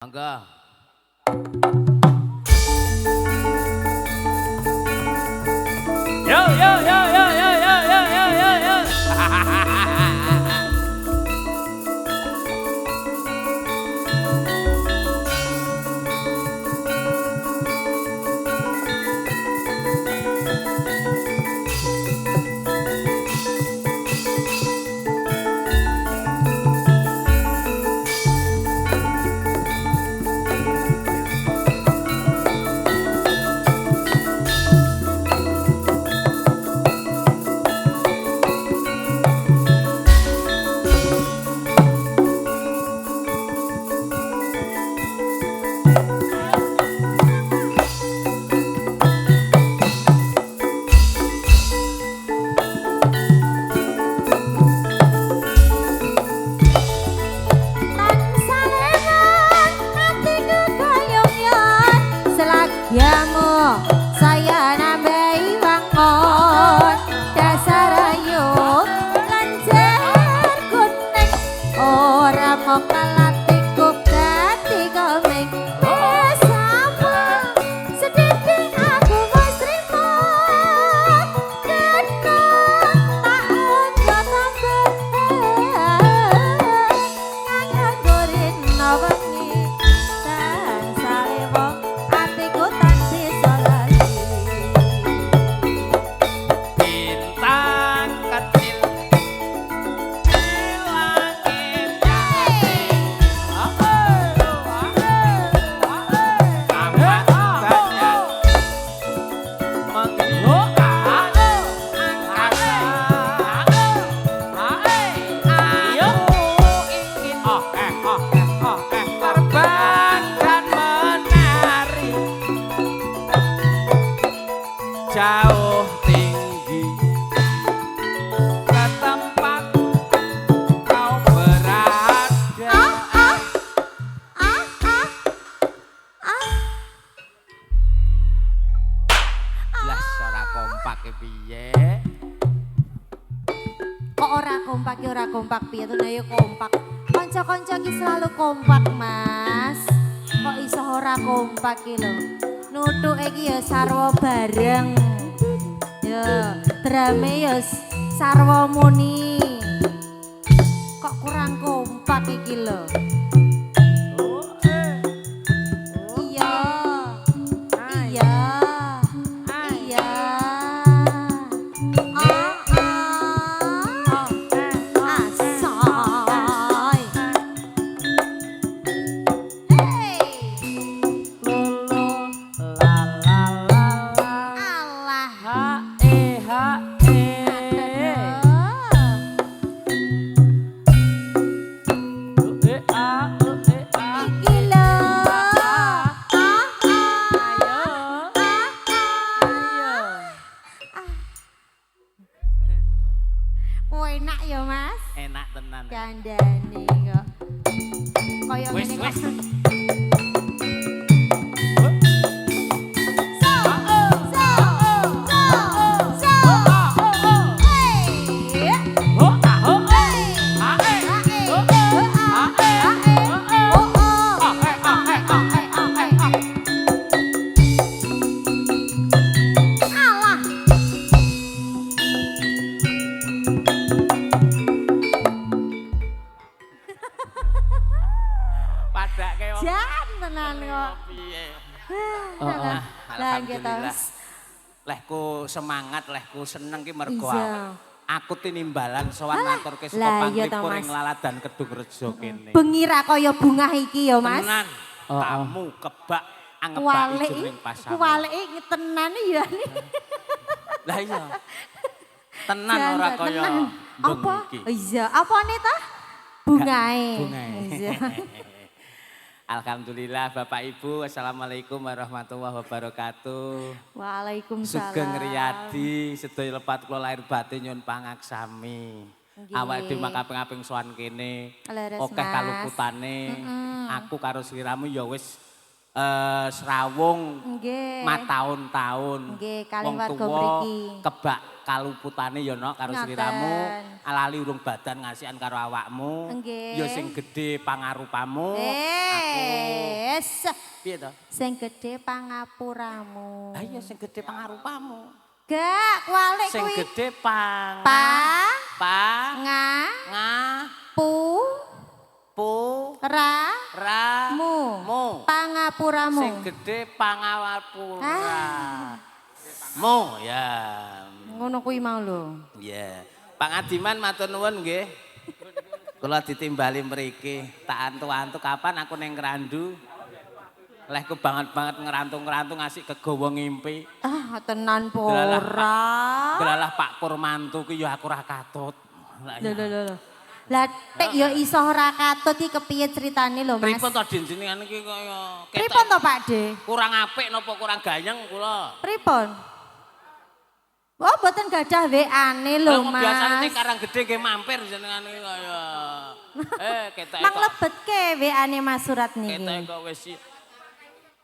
Mangga. Yo yo yo yo yo yo yo yo yo yo. Saya nambahi wangon dasar ayu lancar kuning ora mau kalatiku dadi komeng sama sedih aku wis trimo kena tak enggak tambah nang gorin wengi dan salewo atiku tansih jauh tinggi ke tempat kau berada. Lah ora kompak piye? Kok ora kompak piye to ya kompak. Kanca-kanca iki selalu kompak, Mas. Kok iso ora kompak iki lho. Nutuke iki ya sarwa bareng. Ya, drame ya sarwa muni. Kok kurang kompak iki lho. Iya. Iya. Iya. Asoy. Hey. Alah. Iki lho. Oh, enak ya, Mas? Enak tenan. Dandane kok. Kaya Wis ngene wis. kok. Padake wong. Jan tenan kok. Piye? Lah nggih to. Alhamdulillah. Lehku semangat, lehku seneng ki mergo Iya. aku tinimbalan sowan maturke saka lah iya to, pangriku ring Mas. Laladan Kedung Rejo kene. Bengi ra kaya bungah iki ya, Mas. Tenan. Kamu kebak angebak Kualik ijung ring pasamu. kualik tenan ya. Lah iya. Tenan ora kaya apa? iki. Iya, apane ta? Bungae. Bungae. Iya. Alhamdulillah Bapak Ibu, Assalamualaikum warahmatullahi wabarakatuh. Waalaikumsalam. Sugeng Riyadi, sedaya lepat kula lahir batin nyun pangaksami. Nggih. Awake dhewe makaping-aping sowan kene. Leres, Akeh Mas. kaluputane. Aku karo sliramu ya wis srawung Nggih. mataun-taun. Nggih, kalih Wong warga tuwa mriki. kebak kaluputane ya no karo Ngoten. sliramu. lali urung badan ngasihan karo awakmu. Nggih. Ya sing gedhe pangarupamu. Piye to? Sing gedhe pangapuramu. Ah iya sing gedhe pangarupamu. Gak, kualik Sing kuwi. gedhe pang. Nga. Pu. Ra. Mu. Pangapuramu. Sing gedhe pangawapura. Mu ya. Ngono kuwi mau lho. Iya. Pangadiman matur nuwun nggih. Kula ditimbali mriki, tak antu-antu kapan aku ning Ngrandu. Lehku banget ngerantung-ngerantung ngasih kegawa ngimpi. Ah, tenan po ora. Delalah Pak Purmantu ki ya aku ora katut. Lho. Lah tek ya iso ora katut iki kepiye critane lho Mas? Pripun to jenengan iki kaya Pripun to Pak De? kurang apik napa kurang gayeng kula? Pripun? Wah, mboten gadah WA-ne lho Mas. Biasane ning Karanggedhe nggih mampir jenengan iki kaya. Ketoke Mang lebetke WA-ne Mas Surat niki. Ketoke kok wis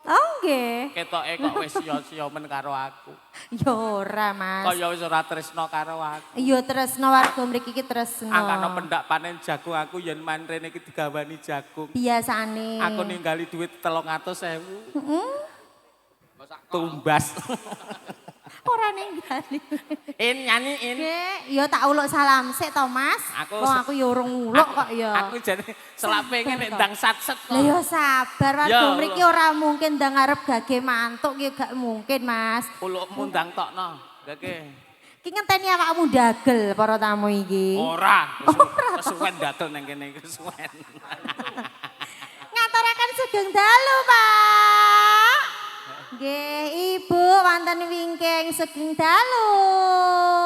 Oh nggih. Ketoke kok wis sia-sia men karo aku. Ya ora Mas. Kaya wis ora tresno karo aku. Ya tresno warga mriki iki tresno. Angkana pendak panen jagung aku yen main rene iki digawani jagung. Biasane. Aku ninggali duit 300.000. Tumbas. Ora ninggali. Nyanyiin. Ya tak uluk salam sik to Mas. Wong aku ya urung uluk kok ya. Aku jane selak pengen nek ndang satset kok. Lah ya sabar warga mriki ora mungkin ndang arep gage mantuk ki gak mungkin Mas. Ulukmu ndang tokno. Gage. Ki ngenteni awakmu dagel para tamu iki. Ora. Kesuwen dagel nang kene kesuwen. Ngaturaken sugeng dalu, Pak. Nggih, Ibu wonten wingking sugeng dalu.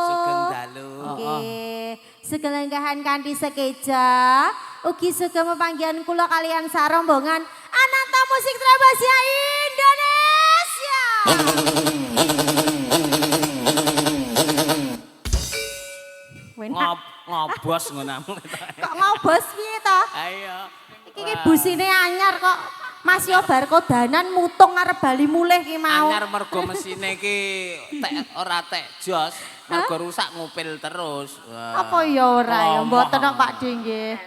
Sugeng dalu. Nggih, sugeng lenggahan kanthi sekeja. Ugi sugeng pepanggihan kula kalian sarombongan Ananta Musik Trabasya Indonesia. Ngobos ngono. Kok ngobos piye to? Ayo. Iki busine anyar kok. Mas yo bar kodanan mutung arep bali mulih ki mau. Anyar mergo mesine ki ora tek jos, mergo rusak ngupil terus. Apa ya ora ya mboten kok Pak De nggih.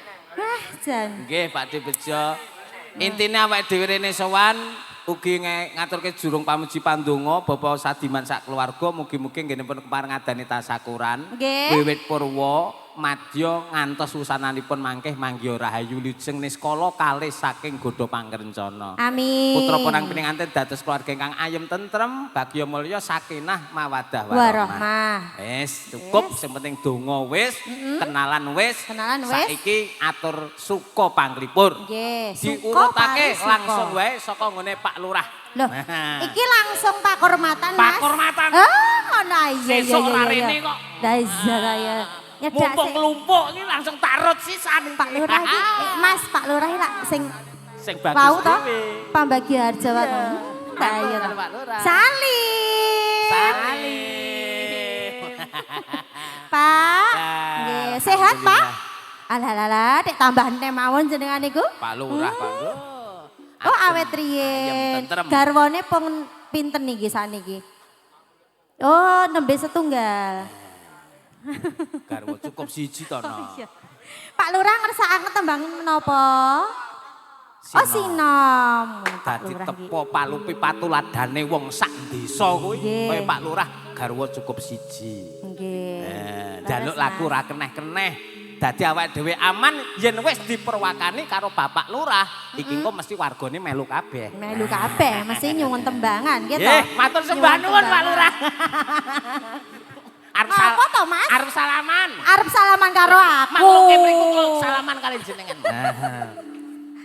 Jan. Nggih Pak De Bejo. Intine awake dhewe rene sowan ugi ngaturke jurung pamuji pandonga Bapak Sadiman sak keluarga mugi-mugi nggenipun kepareng ngadani tasakuran. Wiwit purwa madya ngantos wusananipun mangkih manggiya rahayu lijeng niskala kalih saking godha pangrencana. Amin. Putra penang pinanganten dados keluarga ingkang ayem tentrem, bagya mulya sakinah mawaddah warahmah. Wis cukup sing penting donga wis, kenalan wis. Saiki atur suka panglipur. Nggih, diurutake langsung wae saka nggone Pak Lurah. Loh, iki langsung Pak Kormatan Mas. Pak Kormatan. Ngono iya. Sesuk rene kok. Lah iya ya. Mumpung lumpuk iki langsung tarut sisan. Pak Lurah iki, Mas Pak Lurah iki lak sing bagus dhewe. Pambagi harja wae. Lah iya to. Salim. Pak. Nggih, sehat Pak? Alah, dek tambahan mawon jenengan niku. Pak Lurah, Pak Lurah. Oh, awet riyen. Garwane pinten niki saniki? Oh, nembe setunggal. Garwa cukup siji to no. Pak Lurah ngersakaken tembang menapa? Oh, sinom. Dadi tepo palupi patuladane wong sak desa kuwi. Kaya Pak Lurah garwa cukup siji. Nggih. Jaluk laku ora keneh-keneh. Dadi awake dhewe aman yen wis diperwakani karo Bapak Lurah, iki kok mesti wargane melu kabeh. Melu kabeh, mesti nyuwun tembangan gitu. Nggih, matur sembah nuwun Pak Lurah. Apa to, Mas? Arep salaman. Arep salaman karo aku. Makluke mriku kok salaman kali jenengan.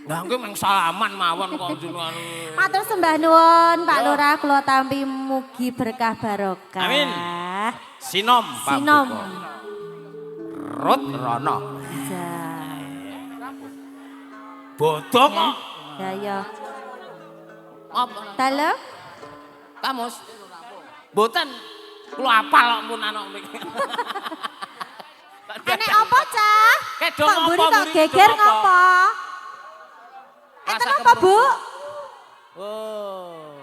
Lah kuwi mung salaman mawon kok jenengan. Matur sembah nuwun Pak Lurah, kula tampi mugi berkah barokah. Amin. Sinom Pak. Sinom. Rut rono. Bodong kok. Ya. Apa? Dalu? Kamus. Mboten. Kula apal kok pun anak mriki. Enek apa, Cah? Kedong Kok mburi apa, kok mburi geger kedong apa? ngapa? Enten apa, Bu? Oh.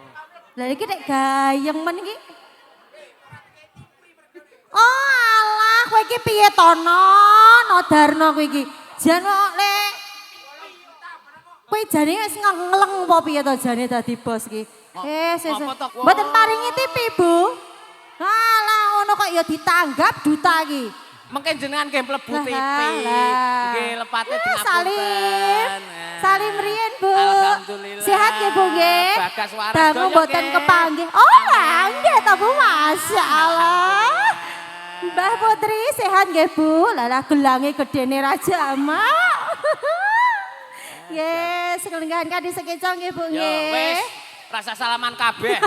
Lah iki nek gayeng men iki. Oh, alah, kowe iki piye to Darno kowe iki? Jan kok lek kowe jane wis ngeleng apa piye to jane dadi bos iki? Mboten paringi tipi, Bu. Alah ngono kok ya ditanggap duta iki. Mengke jenengan nggih mlebu tipi. Nggih lepate Salim. Salim riyen, Bu. Alhamdulillah. Sehat nggih, Bu nggih? Bagas waras. Dangu mboten kepanggih. Oh, nggih to, Bu. Masyaallah. Mbah Putri sehat nggih, Bu? Lah gelange gedene Raja Amak. Yes, kelenggahan kadi sekecong nggih, Bu nggih. Wis, rasa salaman kabeh.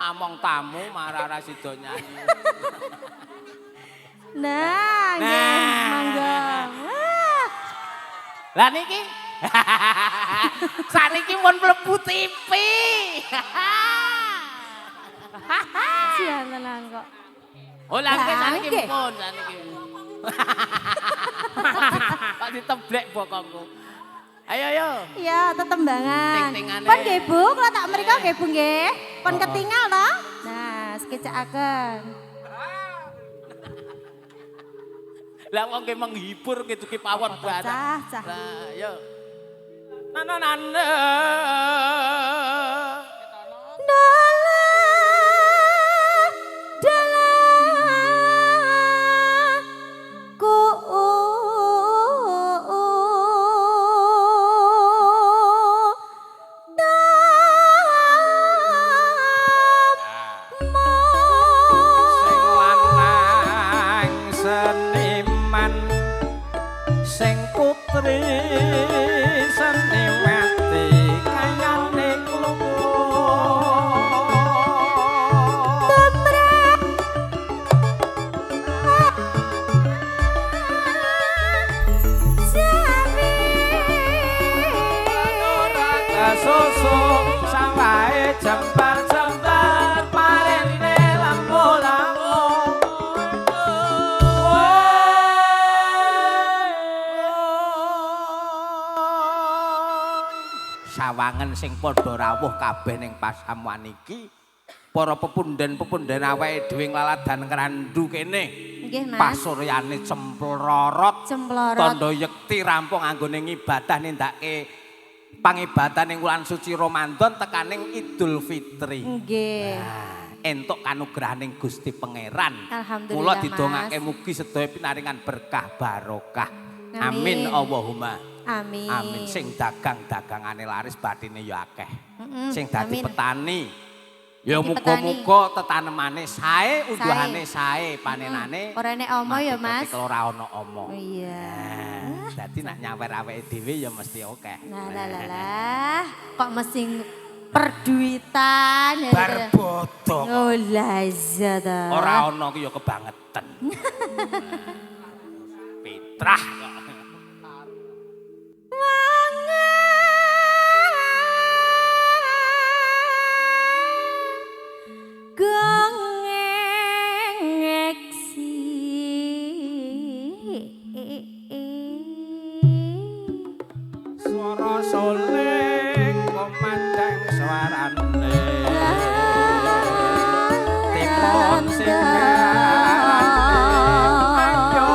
Among tamu marah ra sida nyanyi. Nah, mangga. Lah niki. Saniki mun mlebu TV. Sian tenan kok. Oh, langke saniki pun saniki. Pak diteblek bokongku. Ayo. Iya, tetembangan. Ting-tingane. Pun nggih, Bu, kula tak mriko nggih, Bu nggih. Pun ketingal to. Nah, skecakaken. Lah wong ki menghibur gitu ki pawon banget. Cah. Lah, yo. Sing putri seniwati kayane kluwu susu sawahe jembar-jembar parene lampu-lampu sawangen sing padha rawuh kabeh ning pasamuan iki para pepundhen-pepundhen awake dhewe nglaladan ngrandu kene nggih Mas pasuryane cemplorot tandha yekti rampung anggone ngibadah nindakake pangibatan ing wulan suci Ramadan tekaning Idul Fitri. Nggih. Entuk kanugrahaning Gusti Pangeran. Alhamdulillah. Mula didongake mugi sedaya pinaringan berkah barokah. Amin Allahumma. Amin. Amin. Sing dagang-dagangane laris bathine ya akeh. Sing dadi petani ya muga-muga tetanemane sae, unduhane sae, panenane. Ora enek omo ya Mas. Ora ana omo. Iya. Dadi nak nyawer awake dhewe ya mesti akeh. Lah. Kok mesti perduitan ya. Barbodok. Oh lazat. Ora ana ki ya kebangetan. Pitrah kok. Suara soleng komandang suarane Tipon ayo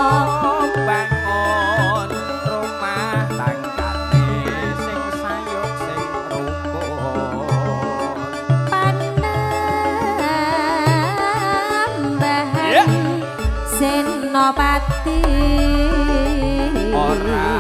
bangun rumah tanggane sing sayup sing rukun Panembahan Senopati ora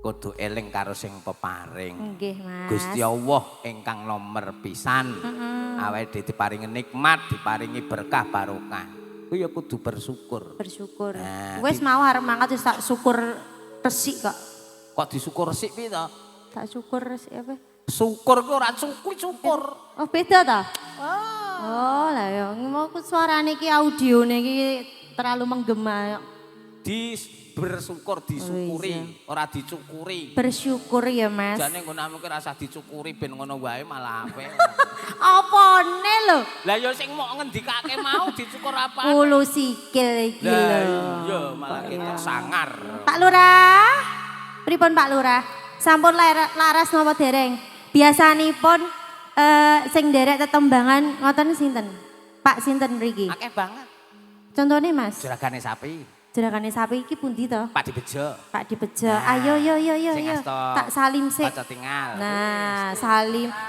kudu eling karo sing peparing. Nggih, Mas. Gusti Allah ingkang nomer pisan. Awake diparingi nikmat, diparingi berkah barokah. Ku ya kudu bersyukur. Bersyukur. Nah, Wes mau arep mangkat wis tak syukur resik kok. Kok disyukur resik piye to? Tak syukur resik apa? Syukur ku ora syukur. Oh, beda ta? Oh, lah ya mau suarane iki audione iki terlalu menggema. bersyukur disyukuri, ora dicukuri. Bersyukur ya, Mas. Jane ngono amuk rasa dicukuri ben ngono wae malah apik. Apane lho? Lah ya sing mok ngendikake mau dicukur apa? Ulu sikil iki lho. Iya, malah kita sangar. Pak Lurah. Pripun Pak Lurah? Sampun laras napa dereng? Biasanipun sing nderek tetembangan ngoten sinten? Pak sinten mriki? Akeh banget. Contohnya Mas. Juragane sapi. Juragane sapi iki pundi to? Pak Dibejo. Pak Dibejo. Ayo yo. Tak salim sik. Baca tinggal. Nah,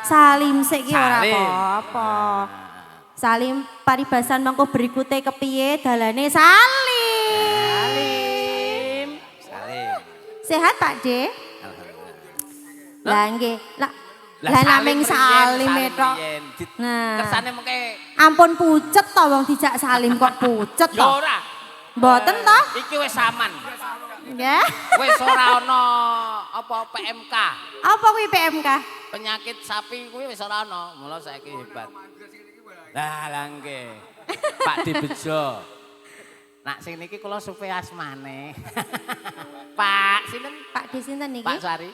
salim sik ki ora Salim. apa-apa. Salim paribasan mangko berikute kepiye dalane salim. Salim. Sehat Pak De? Alhamdulillah. Lah nggih. Lah naming salim tok. Nah. Kersane mengke Ampun pucet to wong dijak salim kok pucet to. ya ora. Mboten to? Iki wis aman. Nggih. Wis ora ana apa PMK. Apa kuwi PMK? Penyakit sapi kuwi wis ora ana, mula saiki hebat. Lah nggih. Pak Dibejo. Nak sing niki kula supe asmane. Pak sinten? Pak De sinten niki? Pak Sari.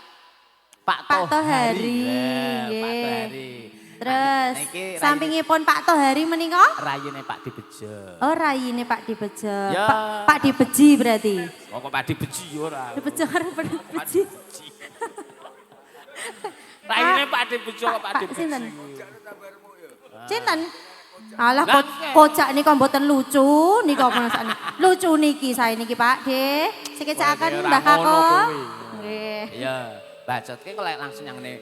Pak Tohari. Tohari. Pak Nggih. Tohari. Terus Niki sampingipun Pak Tohari menika? rayine Pak Dibejo. Oh rayine Pak Dibejo. Ya. Pak Dibeji berarti. Oh kok Pak Dibeji ora. Dibejo karo Pak Dibeji. Rayine Pak Dibejo kok Pak Dibeji. Sinten? Sinten? Alah Lah, kocak nika mboten lucu nika menasane. Lucu niki sae niki Pak De. Sekecakaken Mbah Kakung. Nggih. Iya, bacotke kok langsung yang ini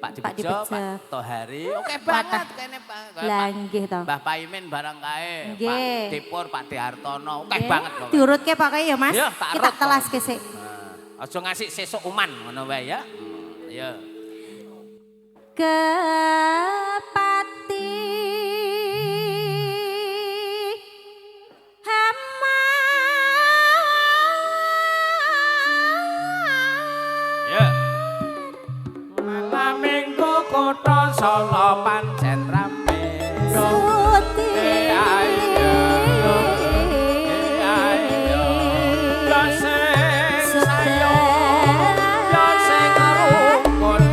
Pak Pak Dibejo, Dibejo. Pak Tohari. Oke banget kene Pak. Lah nggih to. Mbah Paimin barang kae. Nggih. Pak Depur, Pak Dehartono. Oke Nggih. banget kok. Diurutke pokoke ya Mas. Iya, tak Kita urut. telaske sik. Nah, aja ngasih sesuk uman ngono wae ya. Iya. Kepati hama Ya. Malam minggu kota Solo pancen rame. suti ayo. Ya sing sayo, ya sing rukun.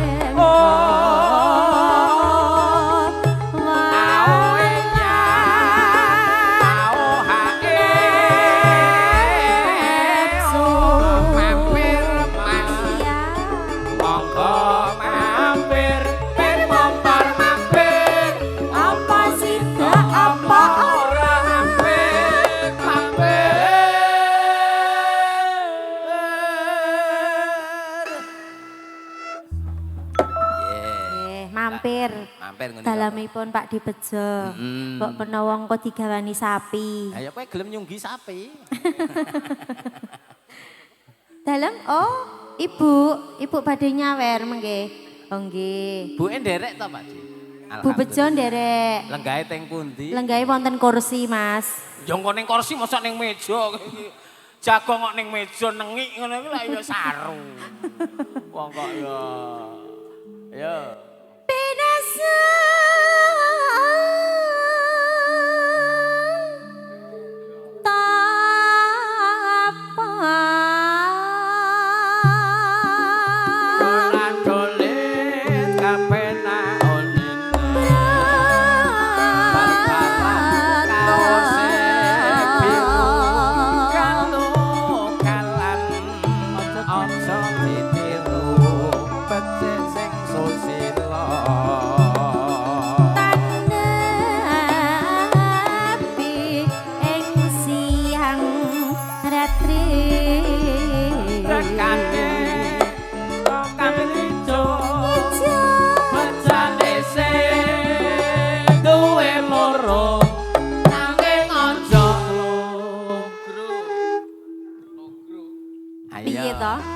Mampir. Mampir ngono. Dalamipun Pak Dibejo. Mbok menawa engko digawani sapi. Ayo kowe gelem nyunggi sapi. Dalam ibu badhe nyawer mengke. Oh nggih. Buke nderek to, Pak? Bu Bejo nderek. Lenggahe teng pundi? Lenggahe wonten kursi, Mas. Ya engko ning kursi mosok ning meja. Jago kok ning meja nengik ngono iki lha ya saru. Wong kok ya. Ya.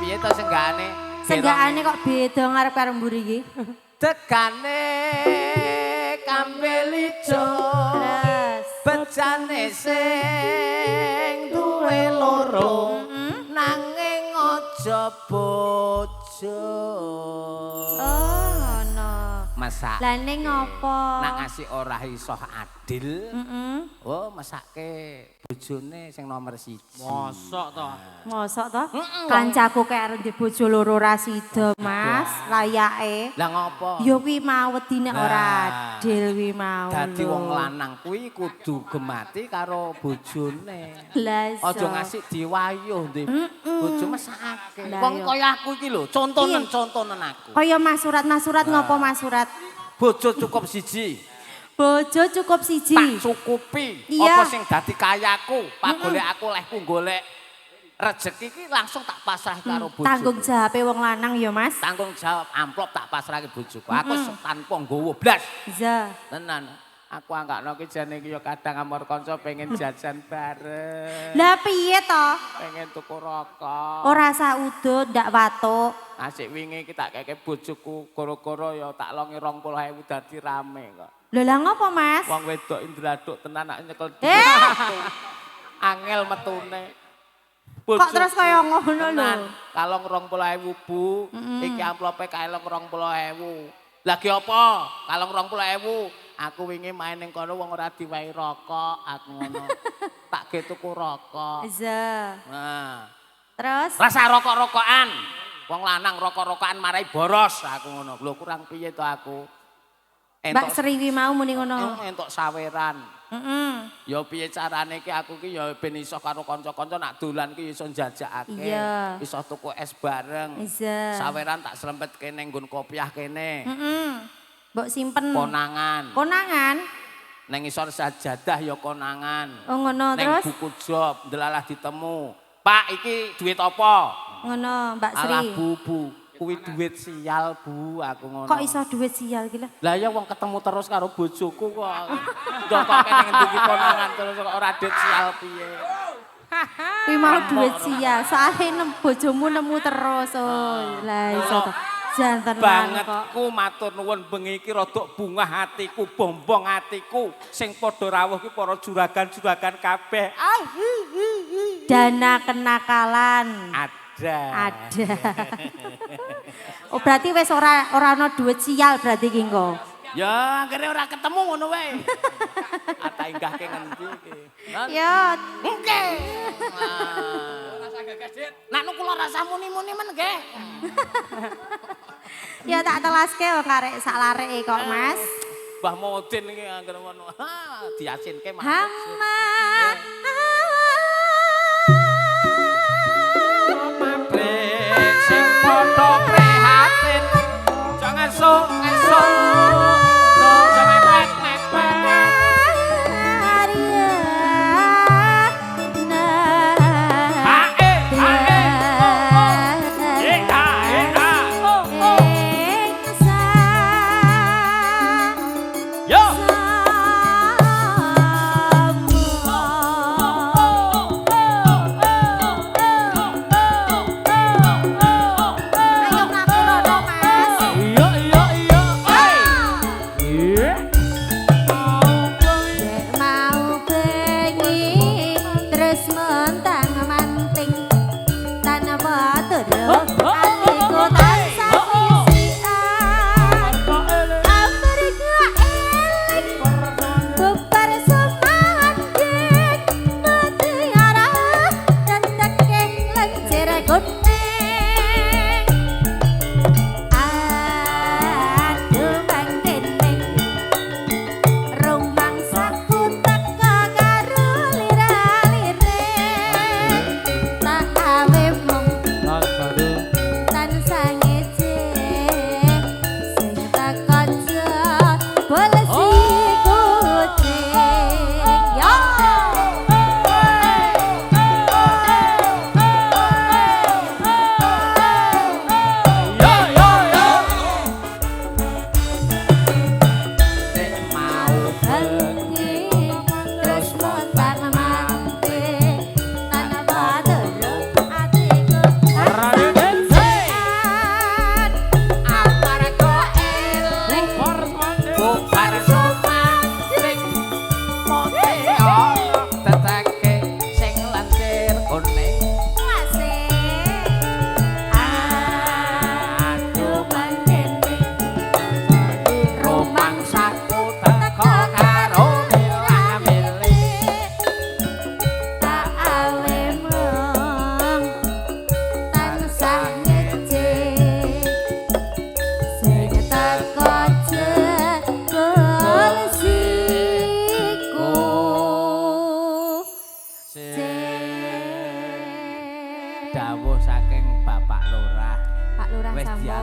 Piye to senggane? Senggane kok beda ngarep karo mburi iki. Tegane kambil ijo. Terus Becane sing duwe loro. Nanging aja bojo. oh no. masak. Lah ning ngopo? Nak ngasih ora iso adil. Oh, masake bojone sing nomor 1. Mosok to. Mosok to? Kancaku kek arep ndek bojo loro ra sida, Mas. Layake. Lah ngopo? Ya kuwi mau wedine ora adil kuwi mau. Dadi wong lanang kuwi kudu gemati karo bojone. Lah Aja ngasih diwayuh ndek bojo mesake. Lah Wong iya. kaya aku iki lho, contonen aku. Kaya Mas Surat ngopo Mas Surat? Bojo cukup siji. Bojo cukup siji. Tak cukupi. Iya. Apa sing dadi kayaku, pak golek aku lehku golek rezeki iki langsung tak pasrah karo bojoku. Tanggung jawabe wong lanang ya, Mas. Tanggung jawab amplop tak pasrahke bojoku. Aku tanpa nggowo blas. Iya. Tenan. Aku anggakno ki jane iki ya kadang amor kanca pengen jajan bareng. Lah piye to? Pengen tuku rokok. Ora usah udut, ndak watuk. Asik wingi iki tak keke bojoku gara-gara ya tak longi 20.000 dadi rame kok. Lho lah ngopo, Mas? Wong wedok indraduk tenan nak nyekel Eh! angel metune. Kok terus kaya ngono lho? Kalong 20.000 Bu, iki amplope kalong 20.000. Lagi apa? Kalong 20.000. Aku wingi main ning kono wong ora diwehi rokok, aku ngono. Tak ge tuku rokok. Iya. Nah, Terus rasa rokok-rokokan. Wong lanang rokok-rokokan marai boros, aku ngono. Lho kurang piye to aku? Mbak Sri kuwi mau muni ngono. Entuk saweran. Heeh. Ya piye carane iki aku ki ya ben iso karo kanca-kanca nak dolan ki iso njajakake. Iya. Iso tuku es bareng. Iya. Saweran tak slempetke ning nggon kopiah kene. Heeh. Mbok simpen. Konangan. Konangan. Neng isor sajadah ya konangan. Oh ngono Neng terus. buku job ndelalah ditemu. Pak iki duit apa? Ngono Mbak Sri. Alah Bu, kuwi duit sial Bu, aku ngono. Kok iso duit sial iki lho? Lah ya wong ketemu terus karo bojoku kok. Njokoke ning endi konangan terus kok ora duit sial piye. Kuwi mau duit sial. Soale bojomu nemu terus. Oh, lah iso to. Jantenan kok. Bangetku matur nuwun bengi iki rada bungah atiku, bombong atiku. Sing padha rawuh ki para juragan-juragan kabeh. Dana kenakalan. Ada. Ada. Oh berarti wis ora ana duit sial berarti ki engko. Ya akhirnya ora ketemu ngono wae. Ata inggahke ngendi iki. Ya, Oke. Nak nuku rasa muni-muni men nggih. ya tak telaske wong karek sak lareke kok, Mas. Mbah Modin iki anggere ngono. Ha, diasinke mah. Hama. Sing padha prihatin. Jangan sok esok.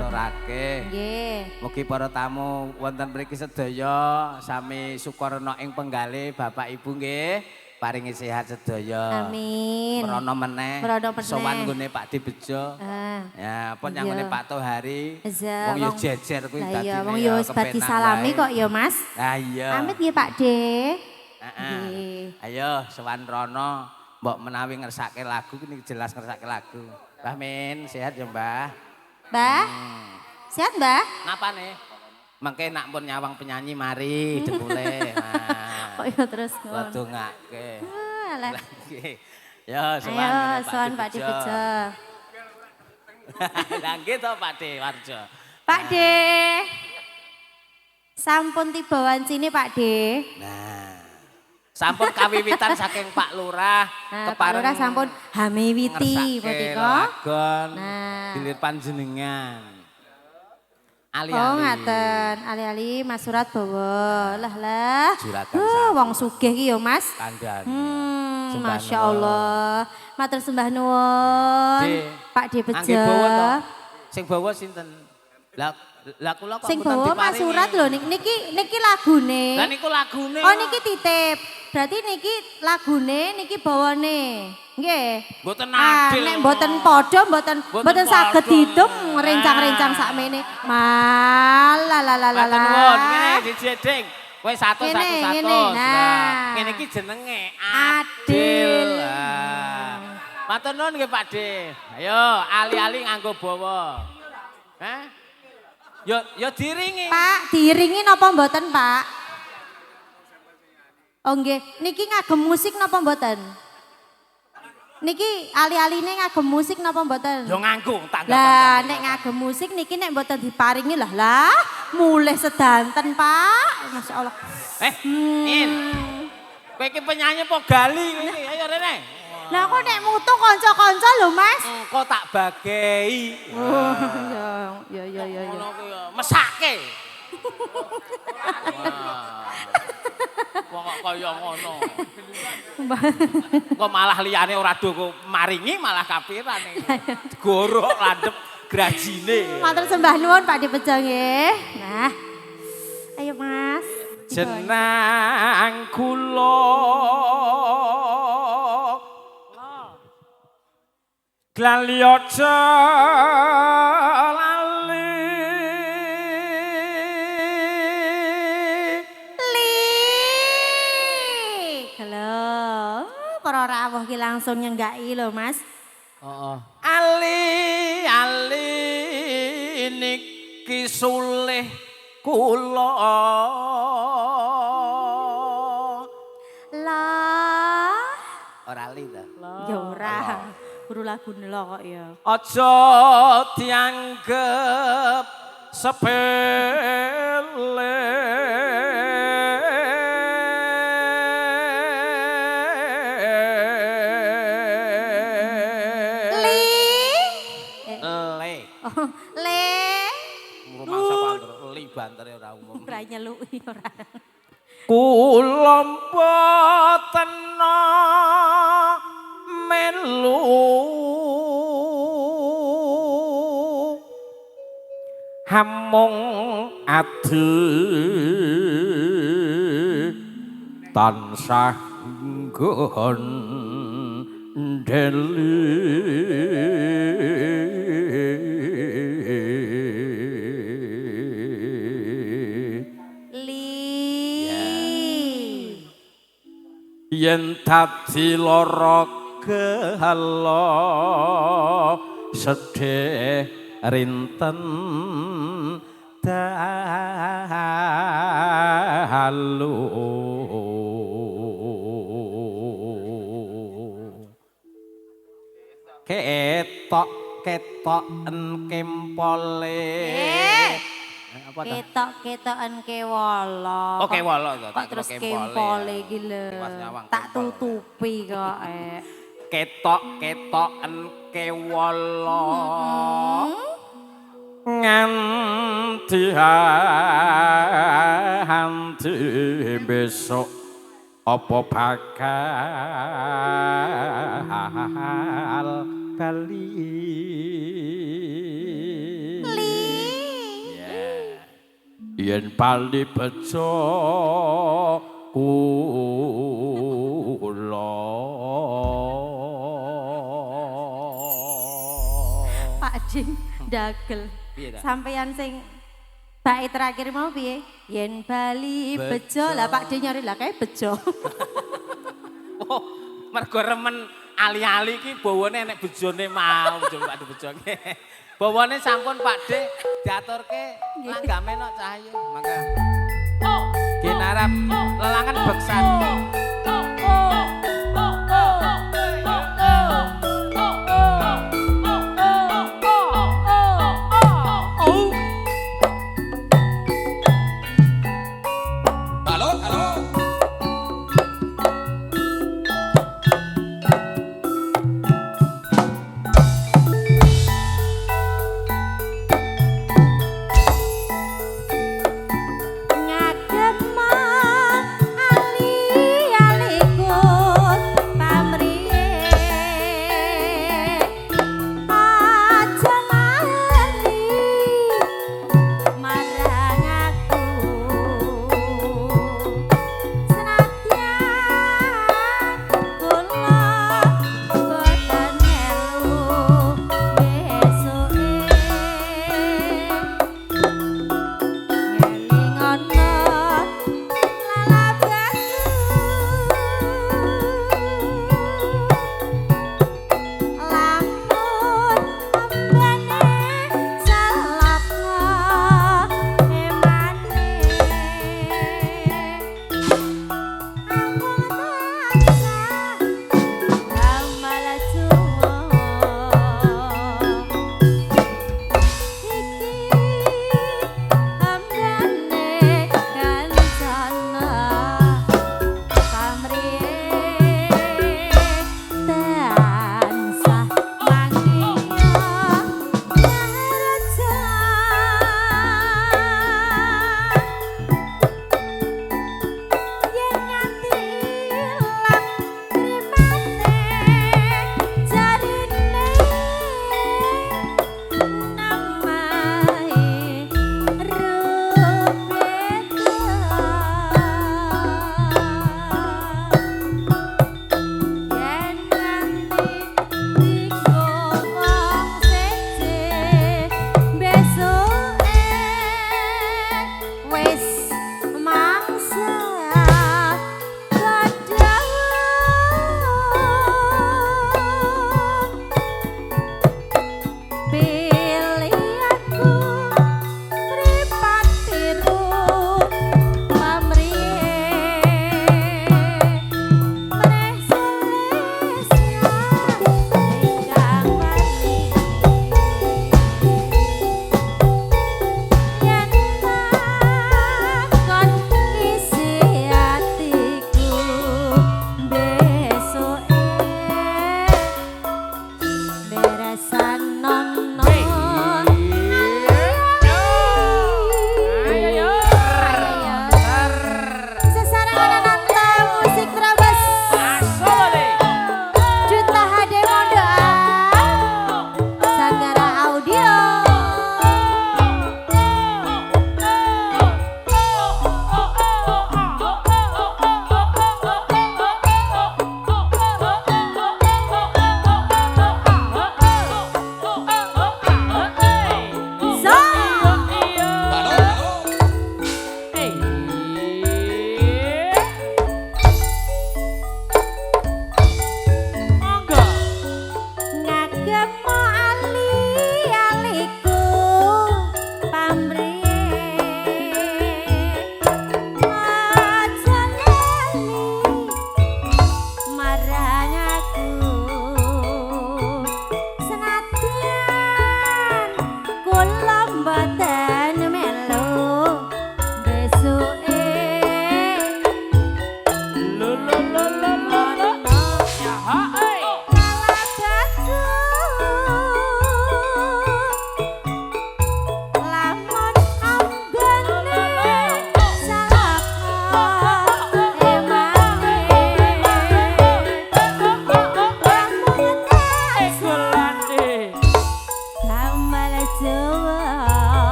aturake. Nggih. Mugi para tamu wonten mriki sedaya sami sukarna ing penggalih Bapak Ibu nggih. Paringi sehat sedaya. Amin. Merono meneh. Sowan nggone Pak Dibejo. Ya, pun nyangone Pak Tohari. Wong yo jejer kuwi dadi. Lah iya, wong yo bagi salami kok ya, Mas. Lah iya. Amit nggih Pak De. Ayo sowan rono mbok menawi ngersake lagu niki jelas ngersake lagu. Mbah Min, sehat ya, Mbah? Mbah? Sehat, Mbah? Napane? Mengke nak pun nyawang penyanyi mari dengkule. Nah. Kok ya terus ngono. Kudu ngake. Alah. Ya, sowan Ayo, sowan Pak Dibejo. Lah nggih to Pak De Warjo. Pak De. Sampun tiba wancine Pak De. Nah. Sampun kawiwitan saking Pak Lurah Pak Lurah sampun hamiwiti punika. Nah, gilir panjenengan. Oh ngaten, ali-ali Mas Surat bawa. Lah. Wong sugih ki ya Mas. Kandhani. Masya Allah. Matur sembah nuwun. Pak De Bejo. Nggih bawa to. Sing bawa sinten? Lah kula kok sing bawa Mas Surat lho niki lagune. Lah niku lagune. Oh niki titip. Berarti niki lagune niki bawane. Nggih. Mboten adil. Nek mboten padha mboten saged dihitung rencang-rencang sakmene. Malalalala. Matur nuwun, ngene dijeding. Kowe 100. Nah, ngene iki jenenge adil. Matur nuwun nggih Pak De. Ayo ali-ali nganggo bawa. Hah? Yo diringi. Pak, diringi napa mboten, Pak? Oh nggih, niki ngagem musik napa mboten? Niki ali-aline ngagem musik napa mboten? Yo nganggo tanggapan. Lah nek ngagem musik niki nek mboten diparingi lah mulih sedanten, Pak. Masyaallah. In. Kowe iki penyanyi apa gali iki? Ayo rene. Lah kok nek mutu kanca-kanca lho, Mas? Engko tak bagei. Oh, ya. Ngono kuwi ya, mesake. Wong kok kaya ngono. Kok malah liyane ora do maringi malah kapiran iki. Gorok landhep grajine. Matur sembah nuwun Pak Dibejo nggih. Nah. Ayo Mas. Jeneng kula Glali aja lali Halo. Para rawuh ki langsung nyenggaki lho Mas. Heeh. Ali niki sulih kula lah ora li ta ya ora guru lagune lho kok ya aja dianggep sepele bantere ora umum. Ora nyeluki ora. Kula mboten melu hamung adu tansah gondeli yen dadi lara gelo sedhe rinten dalu ketok-ketoken kempole ketok-ketoken kewala. Oh kewala to, tak terus kempole iki lho. Tak tutupi kok. Ketok-ketoken kewala. Nganti hanti besok apa bakal bali. yen bali bejo kula. Pak Din dagel. Sampeyan sing bait terakhir mau piye? Yen bali bejo lah Pak Din nyari lah kae bejo. Oh, mergo remen ali-ali iki bawane nek bejone mau coba Pak bejo. Bawane sampun Pak De diaturke langgame nok cahaya. Mangga. Ginarap lelangan beksan.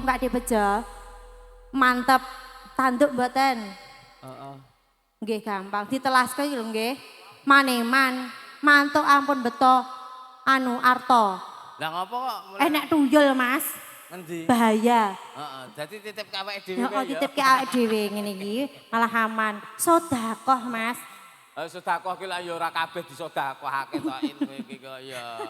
Pak De Bejo. Mantep. Tanduk mboten? Heeh. Nggih gampang. Ditelaske iki lho nggih. Maneman. Mantuk ampun beto anu arto. Lah ngopo kok? Nek tuyul Mas. Ngendi? Bahaya. Heeh, dadi titip ke awake dhewe Ya titip ke awake dhewe ngene iki malah aman. Sedekah Mas. Sedekah ki lah ya ora kabeh disedekahake tok kowe iki kok ya.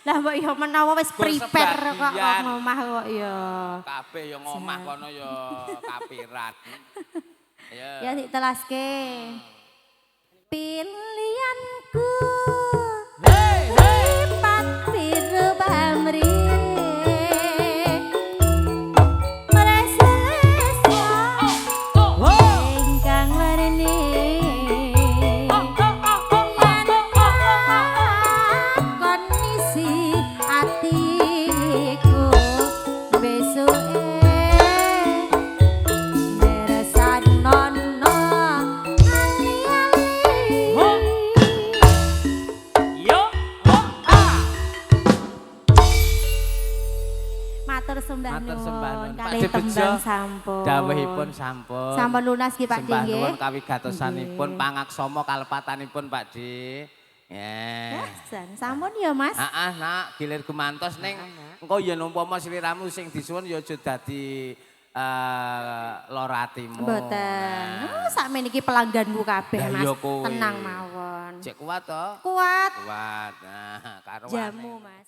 Lah mbok ya menawa wis Gur prepare kok sebagian. ngomah kok ya. Kabeh ya ngomah kono ya kapiran. Ya. Ya ditelaske. Pilihanku lipat biru pamri mereselesya ingkang warni kondisi atiku besuke neresanono Matur sembah nuwun kalih tembang sampun. Dawuhipun sampun. Sampun lunas nggih Pak De Sembah nggih. nuwun kawigatosanipun pangaksama kalepatanipun Pak De. Ya. Jan sampun ya Mas. Heeh, Nak, gilir gumantos ning engko yen umpama sliramu sing disuwun ya aja dadi lara atimu. Mboten. Sakmeniki pelangganku kabeh Lah Mas. ya kowe. Tenang mawon. Cek kuat to? Kuat Kuat. Nah, karo jamu Mas.